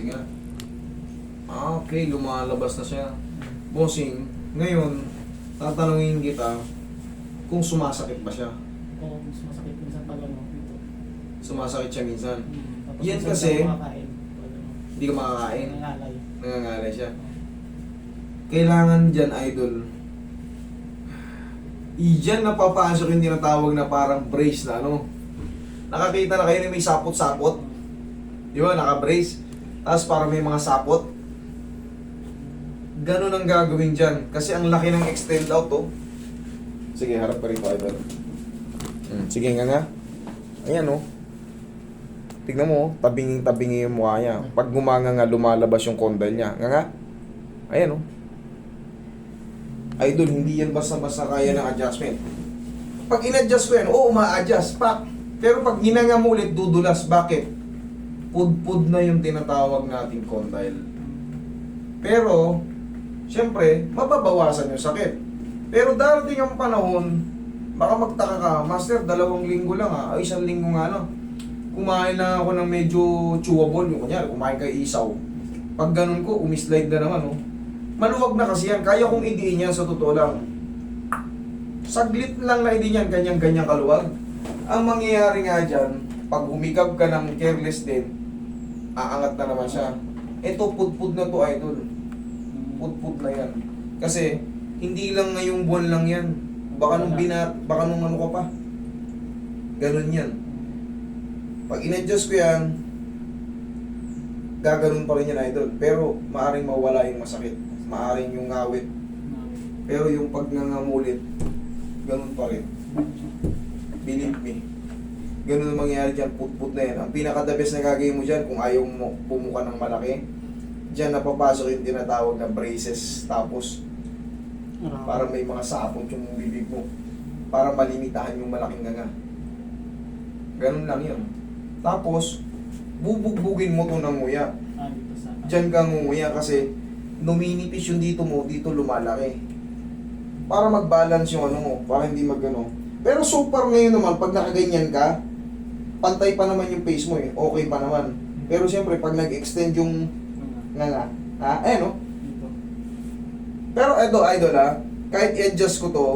Sige nga. Okay, lumalabas na siya. Bossing, ngayon, tatanungin kita kung sumasakit ba siya. Oo, mas masakit minsan pag ano, dito. Sumasakit siya minsan. Tapos Yan minsan kasi, hindi ako makakain. Pag ano, Hindi ka makakain. nangangalay. Nangangalay siya. Kailangan dyan, idol. Diyan napapasok yung tinatawag na parang brace na ano. Nakakita na kayo na may sapot-sapot. Di ba? Naka-brace. Tapos parang may mga sapot. Ganun ang gagawin dyan. Kasi ang laki ng extend out, oh. Sige, harap pa rin ko, idol. Sige nga. Ayan, oh. Tignan mo, oh. Tabinging-tabingi yung mukha niya. Pag gumanga nga, lumalabas yung condyle niya. Nga. Ayan, oh. Idol, hindi yan basta-basta kaya ng adjustment. Pag in-adjust ko yan, oo, ma-adjust. Pak. Pero pag hinanga mo ulit, dudulas. Bakit? Pud-pud na yung tinatawag nating condyle. Pero, syempre, mababawasan yung sakit. Pero darating ang panahon, baka magtaka ka, Master, 2 linggo lang ha. Ay, 1 linggo nga lang. Kumain lang ako ng medyo chewable. Yung kunyari, kumain kay isaw. Pag ganun ko, umislide na naman, oh. Maluwag na kasi yan. Kaya kong idiin yan sa totoo lang. Saglit lang na idiin yan, ganyang-ganyang kaluwag. Ang mangyayari nga dyan, pag humigab ka ng careless din, aangat na naman siya. Ito, pud-pud na to, idol. Pud-pud na yan. Kasi, hindi lang ngayong buwan lang yan. Baka nung ano ka pa. Ganun yan. Pag in-adjust ko yan, gaganon pa rin yan, idol. Pero, maaring mawala yung masakit. Maaring yung ngawit. Pero yung pag nangangulit, ganun pa rin. Believe me. Ganun ang mangyayari dyan, put-put na yan. Ang pinaka-the best na gagawin mo dyan, kung ayaw mo pumuka ng malaki, dyan napapasok yung tinatawag na braces. Tapos, parang may mga sapon yung bibig mo. Para malimitahan yung malaking nganga. Ganun lang yun. Tapos, bubugbugin mo to ng nguya. Dito sa... Diyan ka nguya kasi numinipis yung dito mo, dito lumalaki. Para mag-balance yung ano mo, para hindi mag-ano. Pero so far ngayon naman, pag nakaganyan ka, pantay pa naman yung face mo eh, okay pa naman. Pero siyempre, pag nag-extend yung nga, no? Dito. Pero eto, idol kahit i-adjust ko to,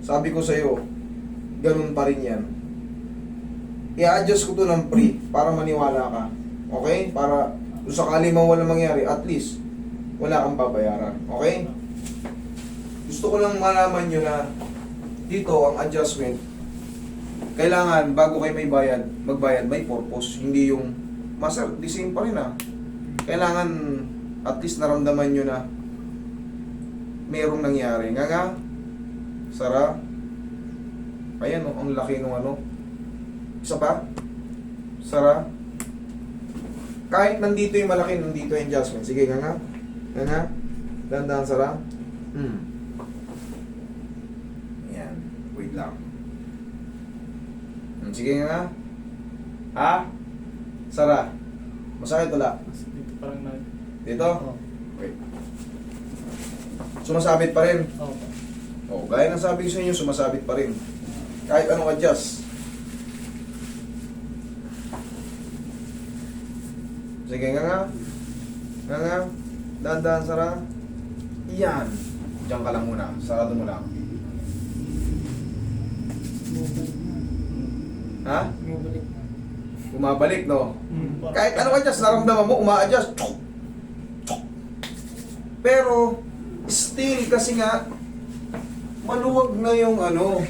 sabi ko sa'yo, ganun pa rin yan. I-adjust ko to ng pre, para maniwala ka. Okay? Para kung sakali man wala mangyari, at least, wala kang babayaran. Okay? Gusto ko lang malaman nyo na dito, ang adjustment, kailangan, bago kayo may bayad, magbayad, may purpose. Hindi yung, Master, the same pa rin Kailangan, at least naramdaman nyo na merong nangyari. Nga, Sara, ayan o, ang laki nung ano. Isa pa, Sara, kahit nandito yung malaki, nandito yung adjustment. Sige, nga. Dahan-dahan, Sara. Ayan, wait lang. Sige nga. Sara, masakit wala? Dito parang nag... Dito? Oo. Wait. Sumasabit pa rin. Oo. Gaya ng sabi ko sa inyo, sumasabit pa rin. Kahit anong adjust. Sige nga. Dahan-dahan, Sara. Yan. Diyan ka lang muna. Sarado mo lang. Ha? Bumabalik na. Bumabalik, no? Kahit anong adjust, naramdaman mo, uma-adjust. Pero, still, kasi nga, maluwag na yung ano,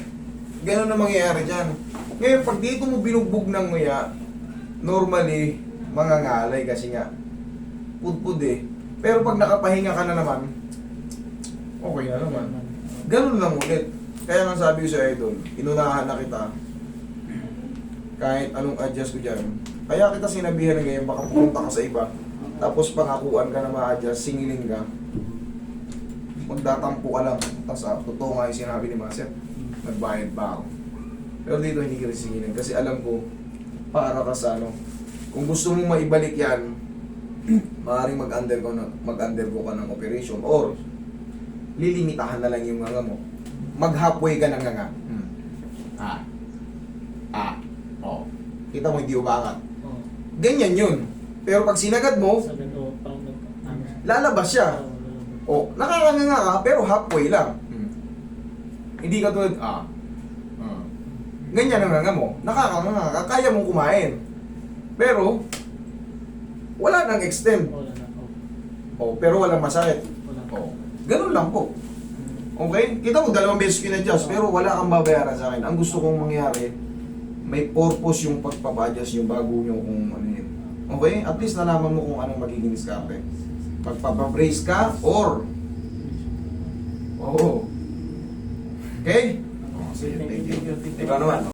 ganun na mangyayari dyan. Ngayon, pag dito mo binugbog ng nguya, normally, mangangalay kasi nga, pud-pud eh. Pero pag nakapahinga ka na naman, okay na naman. Ganun lang ulit. Kaya nga sabi ko sa idol, inunahan na kita, kahit anong adjust ko dyan. Kaya kita sinabihan na ganyan, baka pumunta ka sa iba, tapos pangakuan ka na ma-adjust, singilin ka, magtatampo ka lang. Tapos totoo nga yung sinabi ni Master, nagbayad pa ako. Pero dito hindi ka singilin kasi alam ko, para ka sa ano, kung gusto mong maibalik yan, maaaring mag-undergo ka ng operation or lilimitahan na lang yung nganga mo. Mag-halfway ka ng nganga. Oh. Kita mo hindi umangat. Oo. Ganyan yun. Pero pag sinagad mo, Sabi ko, parang ano siya. lalabas siya. Oo, O, nakakanganga ka, pero halfway lang. Hindi ka tulad, ganyan ang nganga mo. Nakakanganga ka, kaya mong kumain. Pero, wala nang extend. wala na. O, Oo, pero walang masakit. wala. O, ganun lang po. Okay? Kita mo, 2 beses ko in-adjust, pero wala kang babayaran sa akin. Ang gusto kong mangyari, may purpose yung pagpapa-adjust yung bago nyo kung ano yun. Okay? At least nalaman mo kung anong magiging diskarte. Magpapabrace ka or okay? Oh, sige, thank you. Ikaw naman.